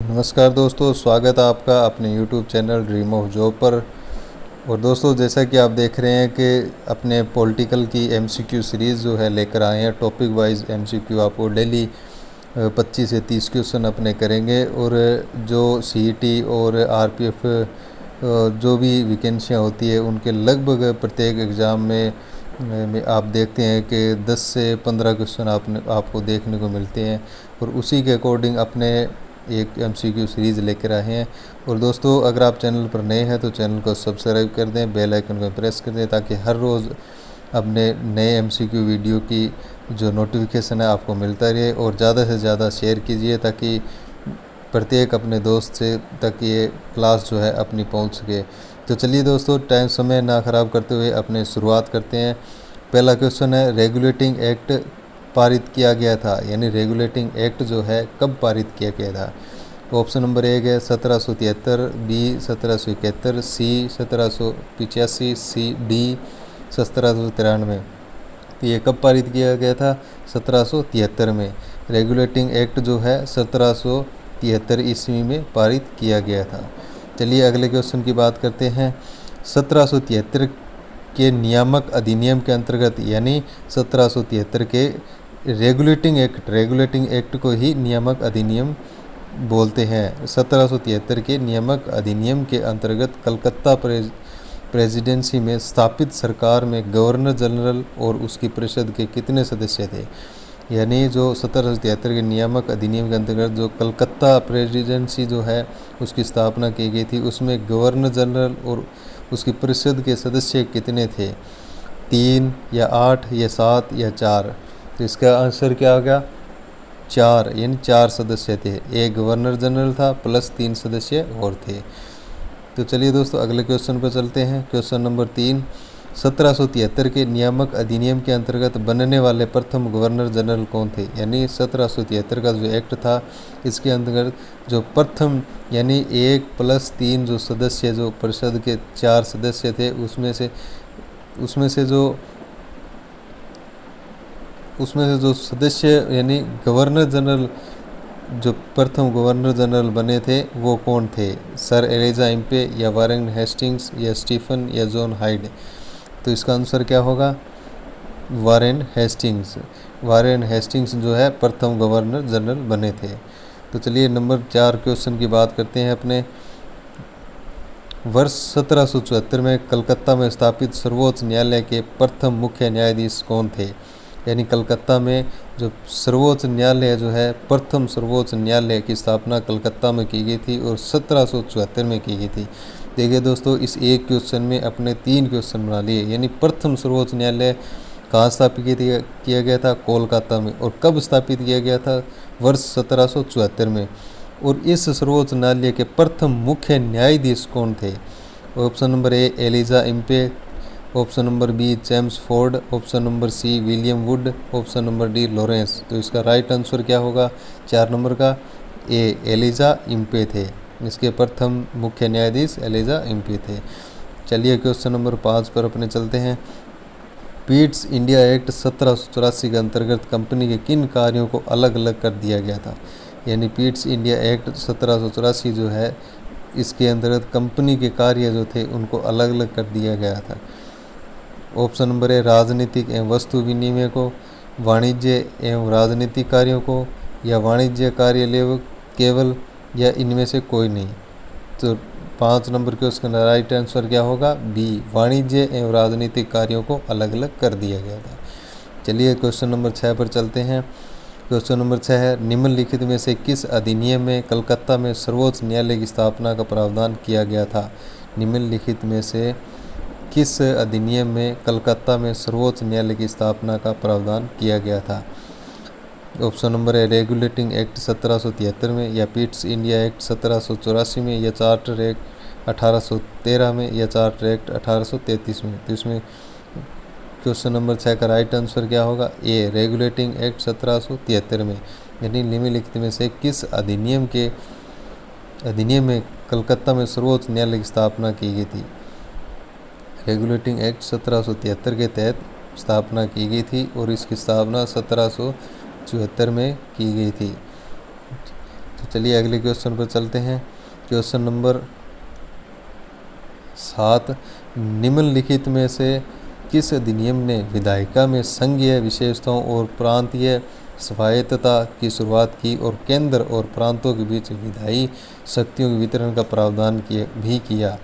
नमस्कार दोस्तों, स्वागत है आपका अपने YouTube channel dream of job पर। और दोस्तों, जैसा कि आप देख रहे हैं कि अपने पॉलिटिकल की MCQ सीरीज़ जो है लेकर आए हैं। टॉपिक वाइज MCQ आपको डेली 25 से 30 क्वेश्चन अपने करेंगे। और जो CET और RPF जो भी वैकेंसियाँ होती है उनके लगभग प्रत्येक एग्ज़ाम में आप देखते हैं कि 10 से 15 क्वेश्चन आपको देखने को मिलते हैं। और उसी के अकॉर्डिंग अपने एक MCQ सीरीज़ लेकर आए हैं। और दोस्तों, अगर आप चैनल पर नए हैं तो चैनल को सब्सक्राइब कर दें, बेल आइकन को प्रेस कर दें, ताकि हर रोज़ अपने नए MCQ वीडियो की जो नोटिफिकेशन है आपको मिलता रहे। और ज़्यादा से ज़्यादा शेयर कीजिए ताकि प्रत्येक अपने दोस्त से तक ये क्लास जो है अपनी पहुंच सके। तो चलिए दोस्तों, टाइम समय ना ख़राब करते हुए अपने शुरुआत करते हैं। पहला क्वेश्चन है, रेगुलेटिंग एक्ट पारित किया गया था, यानी रेगुलेटिंग एक्ट जो है कब पारित किया गया था। ऑप्शन नंबर 1 है 1773, बी 1771, सी 1785, सी डी 1793। तो ये कब पारित किया गया था? 1773 में। रेगुलेटिंग एक्ट जो है 1773 ईस्वी में पारित किया गया था। चलिए अगले क्वेश्चन की बात करते हैं। 1773 के नियामक अधिनियम के अंतर्गत, यानी 1773 के रेगुलेटिंग एक्ट को ही नियामक अधिनियम बोलते हैं। 1773 के नियामक अधिनियम के अंतर्गत कलकत्ता प्रेसिडेंसी में स्थापित सरकार में गवर्नर जनरल और उसकी परिषद के कितने सदस्य थे? यानी जो 1773 के नियामक अधिनियम के अंतर्गत जो कलकत्ता प्रेसिडेंसी जो है उसकी स्थापना की गई थी, उसमें गवर्नर जनरल और उसकी परिषद के सदस्य कितने थे? 3 या 8 या 7 या 4? तो इसका आंसर क्या हो गया? 4, यानी 4 सदस्य थे। एक गवर्नर जनरल था प्लस 3 सदस्य और थे। तो चलिए दोस्तों अगले क्वेश्चन पर चलते हैं। क्वेश्चन नंबर 3, 1773 के नियामक अधिनियम के अंतर्गत बनने वाले प्रथम गवर्नर जनरल कौन थे? यानी 1773 का जो एक्ट था इसके अंतर्गत जो प्रथम, यानी 1 + 3 जो सदस्य, जो परिषद के 4 सदस्य थे, उसमें से जो सदस्य यानी गवर्नर जनरल, जो प्रथम गवर्नर जनरल बने थे वो कौन थे? सर एलिजा इम्पे या वारेन हेस्टिंग्स या स्टीफन या जॉन हाइड? तो इसका आंसर क्या होगा? वारेन हेस्टिंग्स जो है प्रथम गवर्नर जनरल बने थे। तो चलिए नंबर 4 क्वेश्चन की बात करते हैं अपने। वर्ष 1774 में कलकत्ता में स्थापित सर्वोच्च न्यायालय के प्रथम मुख्य न्यायाधीश कौन थे? यानी कलकत्ता में जो सर्वोच्च न्यायालय जो है, प्रथम सर्वोच्च न्यायालय की स्थापना कलकत्ता में की गई थी और 1774 में की गई थी। देखिए दोस्तों, इस एक क्वेश्चन में अपने 3 क्वेश्चन बना लिए। यानी प्रथम सर्वोच्च न्यायालय कहाँ स्थापित किया गया था? कोलकाता में। और कब स्थापित किया गया था? वर्ष 1774 में। और इस सर्वोच्च न्यायालय के प्रथम मुख्य न्यायाधीश कौन थे? Option number A Elijah Impey, option number B James Ford, option number C William Wood, option number D Lawrence. तो इसका राइट आंसर क्या होगा 4 नंबर का? ए एलिजा इम्पे थे। इसके प्रथम मुख्य न्यायाधीश एलिजा इम्पे थे। चलिए क्वेश्चन नंबर 5 पर अपने चलते हैं। पिट्स इंडिया एक्ट 1784 के अंतर्गत कंपनी के किन कार्यों को अलग अलग कर दिया गया था? यानी पिट्स इंडिया एक्ट 1784 जो है इसके अंतर्गत कंपनी के कार्य जो थे उनको अलग अलग कर दिया गया था। ऑप्शन नंबर ए राजनीतिक एवं वस्तु विनिमय को, वाणिज्य एवं राजनीतिक कार्यों को, या वाणिज्य कार्य केवल, या इनमें से कोई नहीं। तो 5 नंबर के उसका राइट आंसर क्या होगा? बी, वाणिज्य एवं राजनीतिक कार्यों को अलग अलग कर दिया गया था। चलिए क्वेश्चन नंबर 6 पर चलते हैं। क्वेश्चन नंबर 6 है, निम्नलिखित में से किस अधिनियम में कलकत्ता में सर्वोच्च न्यायालय की स्थापना का प्रावधान किया गया था? निम्नलिखित में से किस अधिनियम में कलकत्ता में सर्वोच्च न्यायालय की स्थापना का प्रावधान किया गया था? ऑप्शन नंबर है रेगुलेटिंग एक्ट 1773 में, या पिट्स इंडिया एक्ट 1784 में, या चार्टर एक्ट 1813 में, या चार्टर एक्ट 1833 में। तो इसमें क्वेश्चन नंबर 6 का राइट आंसर क्या होगा? ए रेगुलेटिंग एक्ट 1773 में। यानी निम्नलिखित में से किस अधिनियम में कलकत्ता में सर्वोच्च न्यायालय की स्थापना की गई थी? रेगुलेटिंग एक्ट 1773 के तहत स्थापना की गई थी और इसकी स्थापना 1774 में की गई थी। तो चलिए अगले क्वेश्चन पर चलते हैं। क्वेश्चन नंबर 7, निम्नलिखित में से किस अधिनियम ने विधायिका में संघीय विशेषताओं और प्रांतीय स्वायत्तता की शुरुआत की और केंद्र और प्रांतों के बीच विधायी शक्तियों के वितरण का प्रावधान किया।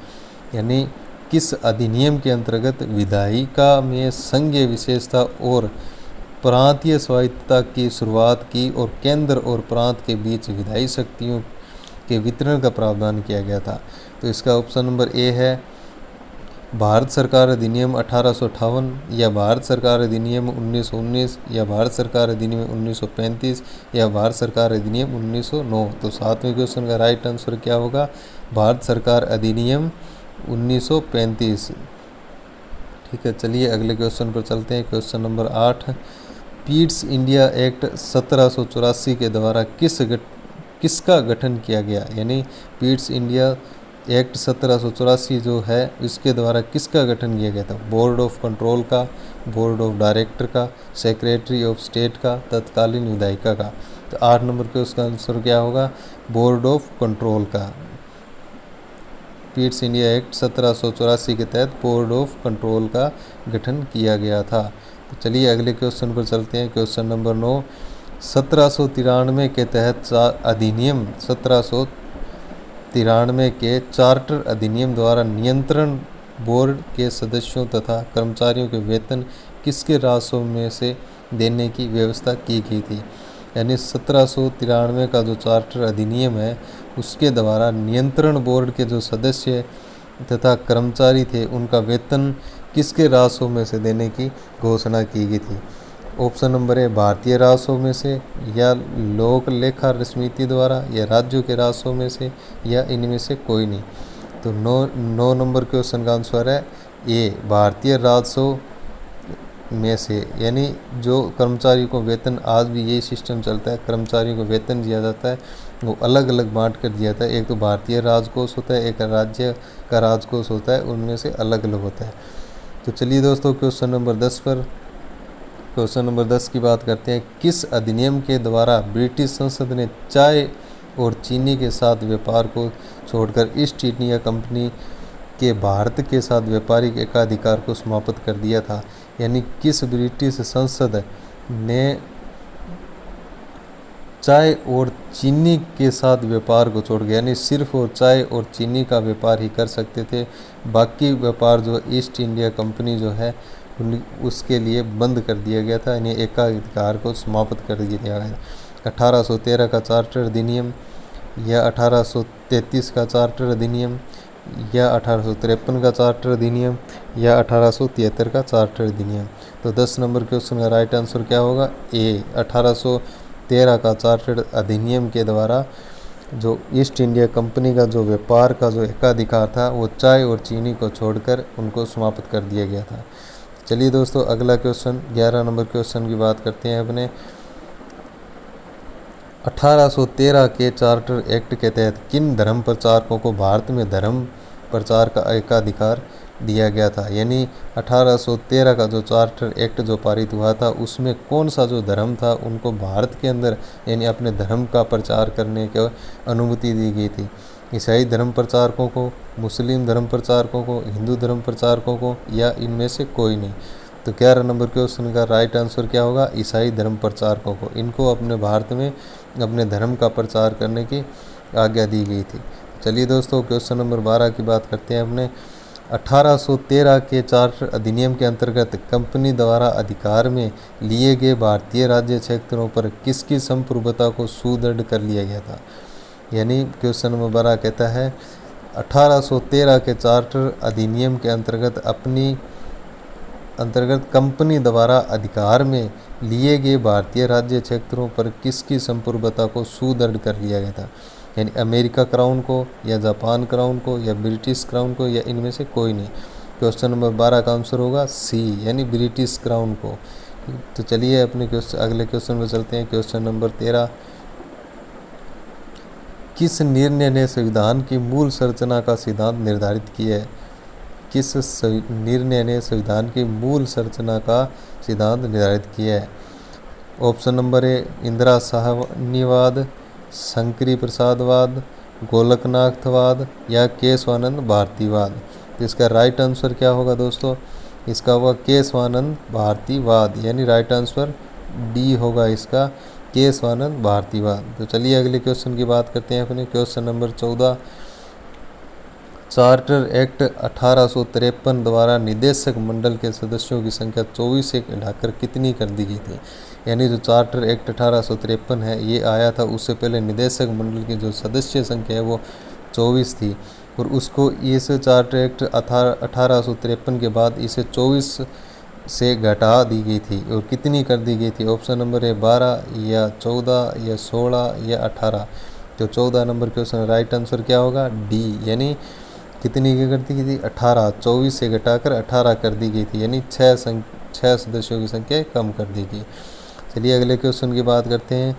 यानी किस अधिनियम के अंतर्गत विधायिका में संघीय विशेषता और प्रांतीय स्वायत्तता की शुरुआत की और केंद्र और प्रांत के बीच विधायी शक्तियों के वितरण का प्रावधान किया गया था। तो इसका ऑप्शन नंबर ए है भारत सरकार अधिनियम 1858 या भारत सरकार अधिनियम 1919 या भारत सरकार अधिनियम 1935 या भारत सरकार अधिनियम 1909। तो 7वें क्वेश्चन का राइट आंसर क्या होगा? भारत सरकार अधिनियम 1935। ठीक है, चलिए अगले क्वेश्चन पर चलते हैं। Question number 8, Pitt's India act 1784 के द्वारा किसका गठन किया गया? यानी पीट्स इंडिया एक्ट 1784 जो है इसके द्वारा किसका गठन किया गया था? बोर्ड ऑफ कंट्रोल का, बोर्ड ऑफ डायरेक्टर का, सेक्रेटरी ऑफ स्टेट का, तत्कालीन विधायिका का। तो 8 नंबर के उसका आंसर क्या होगा? बोर्ड ऑफ कंट्रोल का। पीट्स इंडिया एक्ट 1784 के तहत बोर्ड ऑफ कंट्रोल का गठन किया गया था। तो चलिए अगले क्वेश्चन पर चलते हैं। क्वेश्चन नंबर 9, 1793 के तहत अधिनियम 1793 के चार्टर अधिनियम द्वारा नियंत्रण बोर्ड के सदस्यों तथा कर्मचारियों के वेतन किसके राजस्व में से देने की व्यवस्था की गई थी? यानी 1793 का जो चार्टर अधिनियम है उसके द्वारा नियंत्रण बोर्ड के जो सदस्य तथा कर्मचारी थे उनका वेतन किसके राजस्व में से देने की घोषणा की गई थी? ऑप्शन नंबर ए भारतीय राजस्व में से, या लोक लेखा समिति द्वारा, या राज्यों के राजस्व में से, या इनमें से कोई नहीं। तो 9 नंबर क्वेश्चन का आंसर है ए भारतीय राजस्व में से। यानी जो कर्मचारियों को वेतन, आज भी यही सिस्टम चलता है, कर्मचारियों को वेतन दिया जाता है वो अलग अलग बांट कर दिया जाता है। एक तो भारतीय राजकोष होता है, एक राज्य का राजकोष होता है, उनमें से अलग अलग होता है। तो चलिए दोस्तों क्वेश्चन नंबर 10 पर, क्वेश्चन नंबर 10 की बात करते हैं। किस अधिनियम के द्वारा ब्रिटिश संसद ने चाय और चीनी के साथ व्यापार को छोड़कर ईस्ट इंडिया कंपनी के भारत के साथ व्यापारिक एकाधिकार को समाप्त कर दिया था? यानी किस ब्रिटिश संसद ने चाय और चीनी के साथ व्यापार को छोड़ गया? यानी सिर्फ और चाय और चीनी का व्यापार ही कर सकते थे, बाकी व्यापार जो ईस्ट इंडिया कंपनी जो है उसके लिए बंद कर दिया गया था, यानी एकाधिकार को समाप्त कर दिया गया। 1813 का चार्टर अधिनियम, या 1833 का चार्टर अधिनियम, या 1853 का चार्टर अधिनियम, या 1873 का चार्टर अधिनियम। तो 10 नंबर क्वेश्चन का राइट आंसर क्या होगा? ए 1813 का चार्टर अधिनियम के द्वारा जो ईस्ट इंडिया कंपनी का जो व्यापार का जो एकाधिकार था वो चाय और चीनी को छोड़कर उनको समाप्त कर दिया गया था। चलिए दोस्तों अगला क्वेश्चन 11 नंबर क्वेश्चन की बात करते हैं अपने। 1813 के चार्टर एक्ट के तहत किन धर्म प्रचारकों को भारत में धर्म प्रचार का एकाधिकार दिया गया था? यानी 1813 का जो चार्टर एक्ट जो पारित हुआ था उसमें कौन सा जो धर्म था उनको भारत के अंदर यानी अपने धर्म का प्रचार करने की अनुमति दी गई थी? ईसाई धर्म प्रचारकों को, मुस्लिम धर्म प्रचारकों को, हिंदू धर्म प्रचारकों को, या इनमें से कोई नहीं? तो 11 नंबर क्वेश्चन का राइट आंसर क्या होगा? ईसाई धर्म प्रचारकों को, इनको अपने भारत में अपने धर्म का प्रचार करने की आज्ञा दी गई थी। चलिए दोस्तों क्वेश्चन नंबर 12 की बात करते हैं अपने। 1813 के चार्टर अधिनियम के अंतर्गत कंपनी द्वारा अधिकार में लिए गए भारतीय राज्य क्षेत्रों पर किसकी संप्रभुता को सुदृढ़ कर लिया गया था? यानी क्वेश्चन नंबर 12 कहता है 1813 के चार्टर अधिनियम के अंतर्गत कंपनी द्वारा अधिकार में लिए गए भारतीय राज्य क्षेत्रों पर किसकी संप्रभुता को सुदृढ़ कर लिया गया था? यानी अमेरिका क्राउन को, या जापान क्राउन को, या ब्रिटिश क्राउन को, या इनमें से कोई नहीं। क्वेश्चन नंबर 12 का आंसर होगा सी, यानी ब्रिटिश क्राउन को। तो चलिए अपने अगले क्वेश्चन में चलते हैं। क्वेश्चन नंबर 13, किस निर्णय ने संविधान की मूल संरचना का सिद्धांत निर्धारित किया है? किस निर्णय ने संविधान की मूल संरचना का सिद्धांत निर्धारित किया है? ऑप्शन नंबर ए इंदिरा साहनीवाद, शंकरी प्रसादवाद, गोलकनाथवाद या केशवानंद भारतीवाद। तो इसका राइट आंसर क्या होगा दोस्तों? इसका होगा केशवानंद भारतीवाद, यानी राइट आंसर डी होगा इसका, केशवानंद भारतीवाद। तो चलिए अगले क्वेश्चन की बात करते हैं अपने। क्वेश्चन नंबर 14, चार्टर एक्ट 1853 द्वारा निदेशक मंडल के सदस्यों की संख्या 24 से घटाकर कितनी कर दी गई थी? यानी जो चार्टर एक्ट 1853 है ये आया था, उससे पहले निदेशक मंडल की जो सदस्य संख्या है वो 24 थी, और उसको इस चार्टर एक्ट 1853 के बाद इसे 24 से घटा दी गई थी, और कितनी कर दी गई थी? ऑप्शन नंबर है 12 या 14 या 16 या 18। तो 14 नंबर क्वेश्चन राइट आंसर क्या होगा? डी, यानी कितनी की कर दी गई थी? 18, 24 से घटाकर 18 कर दी गई थी, यानी 6 सदस्यों की संख्या कम कर दी गई। चलिए अगले क्वेश्चन की बात करते हैं।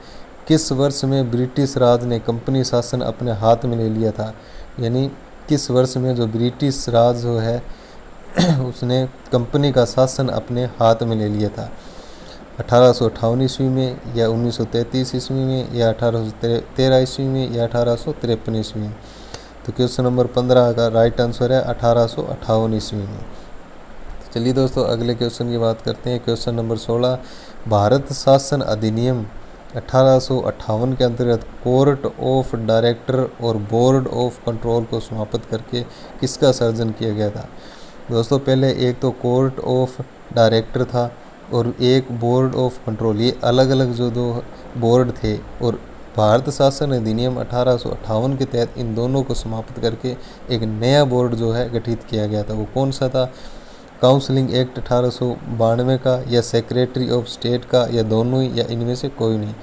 किस वर्ष में ब्रिटिश राज ने कंपनी शासन अपने हाथ में ले लिया था? यानी किस वर्ष में जो ब्रिटिश राज जो है उसने कंपनी का शासन अपने हाथ में ले लिया था? 1858 ईस्वी में, या 1933 ईस्वी में, या 1813 ईस्वी में, या 1853 ईस्वी में? तो क्वेश्चन नंबर 15 का राइट आंसर है 1858 ईस्वी में। चलिए दोस्तों अगले क्वेश्चन की बात करते हैं। क्वेश्चन नंबर 16, भारत शासन अधिनियम 1858 के अंतर्गत कोर्ट ऑफ डायरेक्टर और बोर्ड ऑफ कंट्रोल को समाप्त करके किसका सर्जन किया गया था? दोस्तों पहले एक तो कोर्ट ऑफ डायरेक्टर था और एक बोर्ड ऑफ कंट्रोल, ये अलग अलग जो दो बोर्ड थे, और भारत शासन अधिनियम 1858 के तहत इन दोनों को समाप्त करके एक नया बोर्ड जो है गठित किया गया था। वो कौन सा था? काउंसलिंग एक्ट 1892 का, या सेक्रेटरी ऑफ स्टेट का, या दोनों ही, या इनमें से कोई नहीं?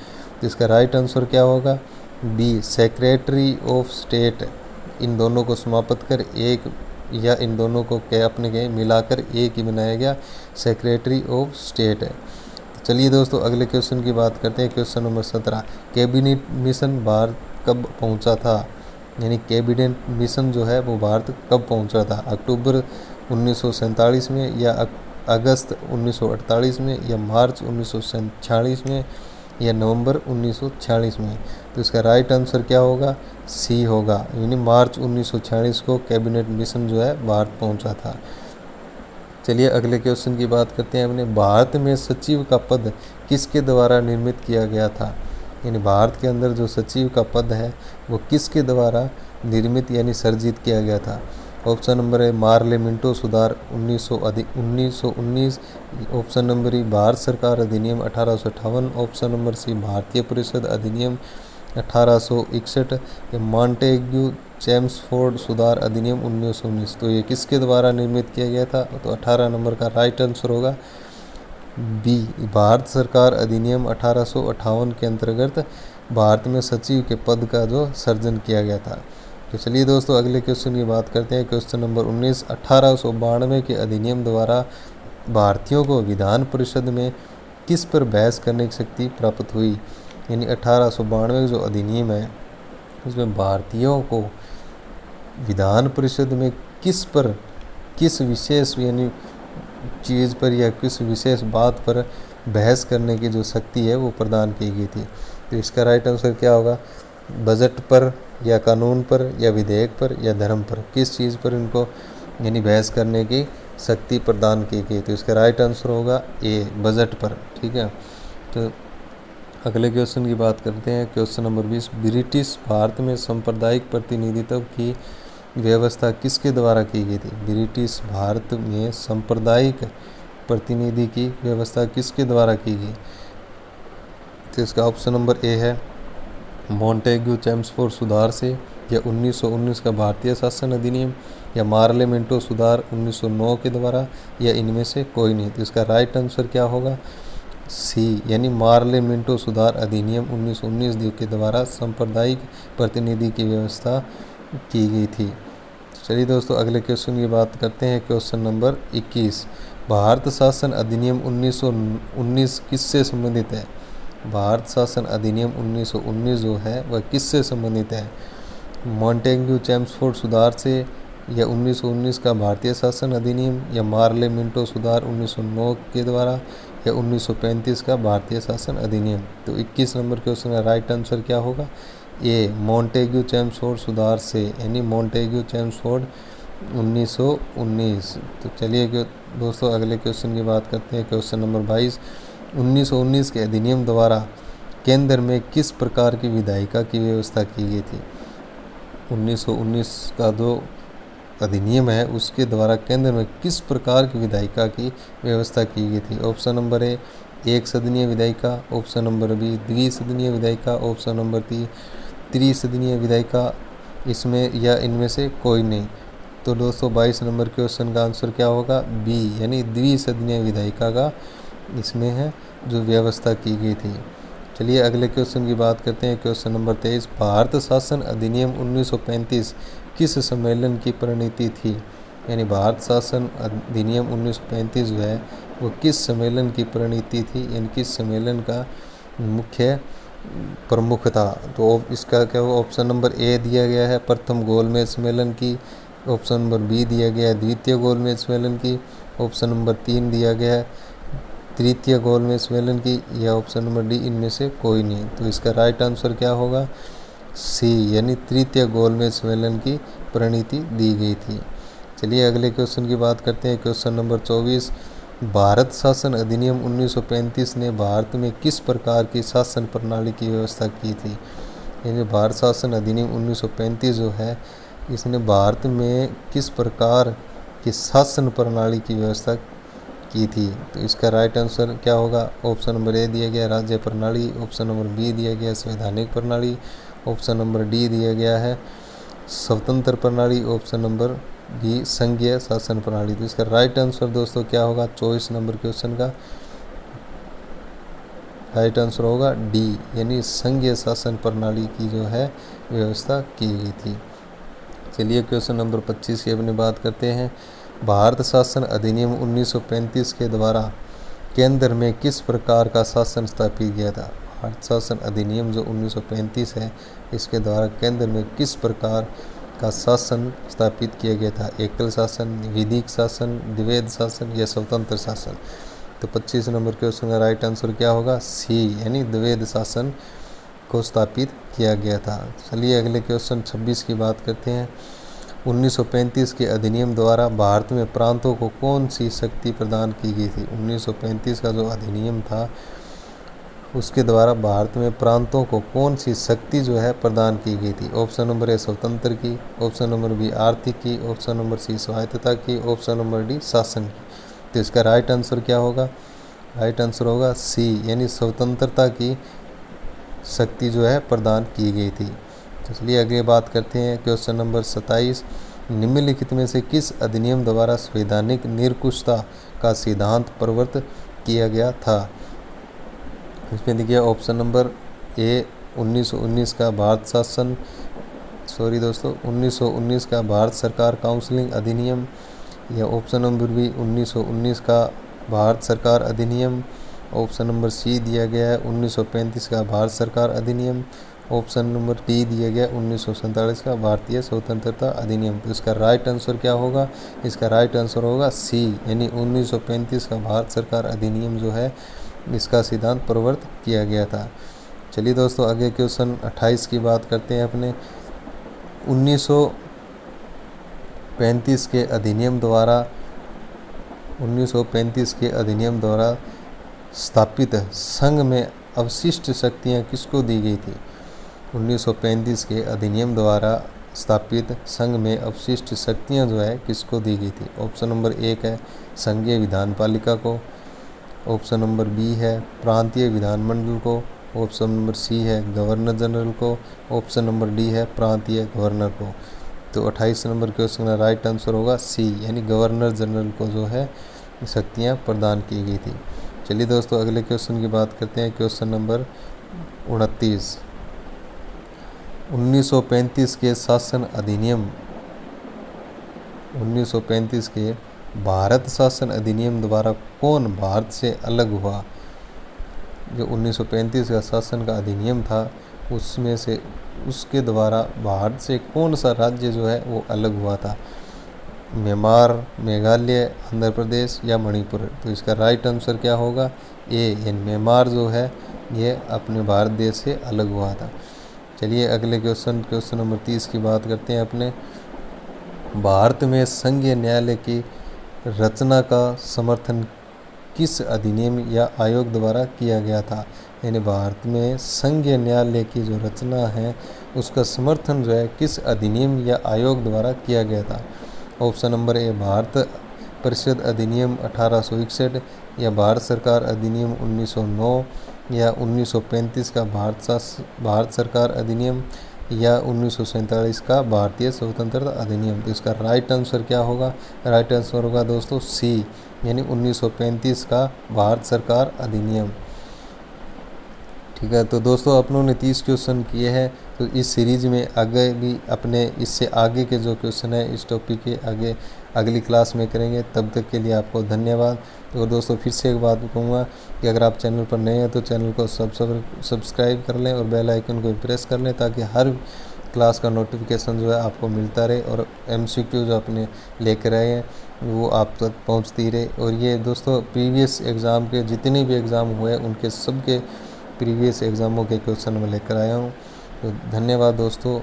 तो इसका राइट आंसर क्या होगा? B, secretary of state. इन दोनों को समाप्त कर एक, या इन दोनों को क्या अपने के मिलाकर एक ही बनाया गया, सेक्रेटरी ऑफ स्टेट है। तो चलिए दोस्तों अगले क्वेश्चन की बात करते हैं। Question number 17, cabinet mission Bharat कब पहुंचा था? यानी कैबिनेट मिशन जो है वो भारत कब पहुंचा था? अक्टूबर 1947 में, या अगस्त 1948 में, या मार्च 1946 में, या नवंबर 1946 में? तो इसका राइट आंसर क्या होगा? सी होगा, यानी मार्च 1946 को कैबिनेट मिशन जो है भारत पहुंचा था। चलिए अगले क्वेश्चन की बात करते हैं अपने। भारत में सचिव का पद किसके द्वारा निर्मित किया गया था? यानी भारत के अंदर जो सचिव का पद है वो किसके द्वारा निर्मित यानी सर्जित किया गया था? ऑप्शन नंबर है मार्ले मिंटो सुधार 1919। ऑप्शन नंबर ई भारत सरकार अधिनियम 1858। ऑप्शन नंबर सी भारतीय परिषद अधिनियम 1861, या मॉन्टेग्यू चेम्सफोर्ड सुधार अधिनियम 1919। तो ये किसके द्वारा निर्मित किया गया था? तो 18 नंबर का राइट आंसर होगा बी, भारत सरकार अधिनियम 1858 के अंतर्गत भारत में सचिव के पद का जो सर्जन किया गया था। तो चलिए दोस्तों अगले क्वेश्चन की बात करते हैं। क्वेश्चन नंबर 19, 1892 के अधिनियम द्वारा भारतीयों को विधान परिषद में किस पर बहस करने की शक्ति प्राप्त हुई? यानी 1892 जो अधिनियम है उसमें भारतीयों को विधान परिषद में किस पर, किस विशेष यानी चीज़ पर या किस विशेष बात पर बहस करने की जो शक्ति है वो प्रदान की गई थी? तो इसका राइट आंसर क्या होगा? बजट पर, या कानून पर, या विधेयक पर, या धर्म पर? किस चीज़ पर इनको यानी बहस करने की शक्ति प्रदान की गई? तो इसका राइट आंसर होगा ए, बजट पर। ठीक है, तो अगले क्वेश्चन की बात करते हैं। क्वेश्चन नंबर 20, ब्रिटिश भारत में सांप्रदायिक प्रतिनिधित्व की व्यवस्था किसके द्वारा की गई थी? ब्रिटिश भारत में सांप्रदायिक प्रतिनिधि की व्यवस्था किसके द्वारा की गई? तो इसका ऑप्शन नंबर ए है मॉन्टेग्यू चेम्सफोर्ड सुधार से, या 1919 का भारतीय शासन अधिनियम, या मार्ले मिंटो सुधार 1909 के द्वारा, या इनमें से कोई नहीं? तो इसका राइट आंसर क्या होगा? सी, यानी मार्ले मिंटो सुधार अधिनियम 1919 के द्वारा सांप्रदायिक प्रतिनिधि की व्यवस्था की गई थी। चलिए दोस्तों अगले क्वेश्चन की बात करते हैं। क्वेश्चन नंबर 21, भारत शासन अधिनियम 1919 किससे संबंधित है? भारत शासन अधिनियम 1919 जो है वह किससे संबंधित है? मॉन्टेग्यू चेम्सफोर्ड सुधार से, या 1919 का भारतीय शासन अधिनियम, या मार्ले मिंटो सुधार 1909 के द्वारा, या 1935 का भारतीय शासन अधिनियम? तो 21 नंबर क्वेश्चन का राइट आंसर क्या होगा? ए मॉन्टेग्यू चेम्सफोर्ड सुधार से, यानी मॉन्टेग्यू चेम्सफोर्ड 1919। तो चलिए दोस्तों अगले क्वेश्चन की बात करते हैं। क्वेश्चन नंबर 22, 1919 के अधिनियम द्वारा केंद्र में किस प्रकार की विधायिका की व्यवस्था की गई थी? 1919 का जो अधिनियम है उसके द्वारा केंद्र में किस प्रकार की विधायिका की व्यवस्था की गई थी? ऑप्शन नंबर ए एक सदनीय विधायिका, ऑप्शन नंबर बी द्विसदनीय विधायिका, ऑप्शन नंबर सी त्रिसदनीय विधायिका, इसमें या इनमें से कोई नहीं। तो दोस्तों 22 नंबर क्वेश्चन का आंसर क्या होगा? बी, यानी द्विसदनीय विधायिका का इसमें है जो व्यवस्था की गई थी। चलिए अगले क्वेश्चन की बात करते हैं। क्वेश्चन नंबर 23, भारत शासन अधिनियम 1935 किस सम्मेलन की परिणति थी? यानी भारत शासन अधिनियम 1935 जो है वो किस सम्मेलन की परिणति थी, यानी किस सम्मेलन का मुख्य प्रमुख था? तो इसका क्या होगा? ऑप्शन नंबर ए दिया गया है प्रथम गोलमेज सम्मेलन की, ऑप्शन नंबर बी दिया गया है द्वितीय गोलमेज सम्मेलन की, ऑप्शन नंबर 3 दिया गया है तृतीय गोलमेज सम्मेलन की, या ऑप्शन नंबर डी इनमें से कोई नहीं। तो इसका राइट आंसर क्या होगा? सी, यानी तृतीय गोलमेज सम्मेलन की परिणति दी गई थी। चलिए अगले क्वेश्चन की बात करते हैं। क्वेश्चन नंबर 24, भारत शासन अधिनियम 1935 ने भारत में किस प्रकार की शासन प्रणाली की व्यवस्था की थी? यानी भारत शासन अधिनियम 1935 जो है इसने भारत में किस प्रकार की शासन प्रणाली की व्यवस्था की थी? तो इसका राइट आंसर क्या होगा? ऑप्शन नंबर ए दिया गया राज्य प्रणाली, ऑप्शन नंबर बी दिया गया संवैधानिक प्रणाली, ऑप्शन नंबर डी दिया गया है स्वतंत्र प्रणाली, ऑप्शन नंबर बी संघीय शासन प्रणाली। तो इसका राइट आंसर दोस्तों क्या होगा? 24 नंबर क्वेश्चन का राइट आंसर होगा डी, यानी संघीय शासन प्रणाली की जो है व्यवस्था की गई थी। चलिए क्वेश्चन नंबर 25 की अपनी बात करते हैं। भारत शासन अधिनियम 1935 के द्वारा केंद्र में किस प्रकार का शासन स्थापित किया था? भारत शासन अधिनियम जो 1935 है इसके द्वारा केंद्र में किस प्रकार का शासन स्थापित किया गया था? एकल शासन, विधिक शासन, द्वैध शासन या स्वतंत्र शासन? तो 25 नंबर क्वेश्चन का राइट आंसर क्या होगा? सी, यानी द्वैध शासन को स्थापित किया गया था। चलिए अगले क्वेश्चन 26 की बात करते हैं। 1935 के अधिनियम द्वारा भारत में प्रांतों को कौन सी शक्ति प्रदान की गई थी? 1935 का जो अधिनियम था उसके द्वारा भारत में प्रांतों को कौन सी शक्ति जो है प्रदान की गई थी? ऑप्शन नंबर ए स्वतंत्र की, ऑप्शन नंबर बी आर्थिक की, ऑप्शन नंबर सी स्वायत्तता की, ऑप्शन नंबर डी शासन की। तो इसका राइट आंसर क्या होगा? राइट आंसर होगा सी, यानी स्वतंत्रता की शक्ति जो है प्रदान की गई थी। तो चलिए अगली बात करते हैं। क्वेश्चन नंबर 27, निम्नलिखित में से किस अधिनियम द्वारा संवैधानिक निरंकुशता का सिद्धांत प्रवर्तित किया गया था? इसमें देखिए ऑप्शन नंबर ए 1919 का भारत शासन 1919 का भारत सरकार काउंसिलिंग अधिनियम, या ऑप्शन नंबर बी 1919 का भारत सरकार अधिनियम, ऑप्शन नंबर सी दिया गया है 1935 का भारत सरकार अधिनियम, ऑप्शन नंबर डी दिया गया 1947 का भारतीय स्वतंत्रता अधिनियम। तो इसका राइट आंसर क्या होगा? इसका राइट आंसर होगा सी, यानी 1935 का भारत सरकार अधिनियम जो है इसका सिद्धांत प्रवर्तित किया गया था। चलिए दोस्तों आगे क्वेश्चन 28 की बात करते हैं अपने। 1935 के अधिनियम द्वारा स्थापित संघ में अवशिष्ट शक्तियां किसको दी गई थी? 1935 के अधिनियम द्वारा स्थापित संघ में अवशिष्ट शक्तियां जो है किसको दी गई थी? ऑप्शन नंबर 1 है संघीय विधानपालिका को, ऑप्शन नंबर बी है प्रांतीय विधानमंडल को, ऑप्शन नंबर सी है गवर्नर जनरल को, ऑप्शन नंबर डी है प्रांतीय गवर्नर को। तो 28 नंबर क्वेश्चन का राइट आंसर होगा सी, यानी गवर्नर जनरल को जो है शक्तियां प्रदान की गई थी। चलिए दोस्तों अगले क्वेश्चन की बात करते हैं। क्वेश्चन नंबर 29, 1935 के शासन अधिनियम 1935 के भारत शासन अधिनियम द्वारा कौन भारत से अलग हुआ? जो 1935 का शासन का अधिनियम था उसमें से उसके द्वारा भारत से कौन सा राज्य जो है वो अलग हुआ था? म्यांमार, मेघालय, आंध्र प्रदेश या मणिपुर? तो इसका राइट आंसर क्या होगा? ए, यानी म्यांमार जो है ये अपने भारत देश से अलग हुआ था। चलिए अगले क्वेश्चन नंबर 30 की बात करते हैं अपने। भारत में संघीय न्यायालय की रचना का समर्थन किस अधिनियम या आयोग द्वारा किया गया था? यानी भारत में संघीय न्यायालय की जो रचना है उसका समर्थन जो है किस अधिनियम या आयोग द्वारा किया गया था? ऑप्शन नंबर ए भारत परिषद अधिनियम 1861, या भारत सरकार अधिनियम 1909, या 1935 का भारत सरकार अधिनियम, या 1947 का भारतीय स्वतंत्रता अधिनियम। तो इसका राइट आंसर क्या होगा? राइट आंसर होगा दोस्तों सी, यानी 1935 का भारत सरकार अधिनियम। ठीक है, तो दोस्तों अपनों ने 30 क्वेश्चन किए हैं। तो इस सीरीज में आगे भी अपने इससे आगे के जो क्वेश्चन है इस टॉपिक के आगे अगली क्लास में करेंगे। तब तक के लिए आपको धन्यवाद। और दोस्तों फिर से एक बात कहूँगा कि अगर आप चैनल पर नए हैं तो चैनल को सब्सक्राइब कर लें और बेल आइकन को प्रेस कर लें, ताकि हर क्लास का नोटिफिकेशन जो है आपको मिलता रहे और MCQ जो अपने लेकर आए हैं वो आप तक पहुँचती रहे। और ये दोस्तों प्रीवियस एग्ज़ाम के जितने भी एग्ज़ाम हुए उनके सबके प्रीवियस एग्ज़ामों के क्वेश्चन मैं लेकर आया हूँ। तो धन्यवाद दोस्तों।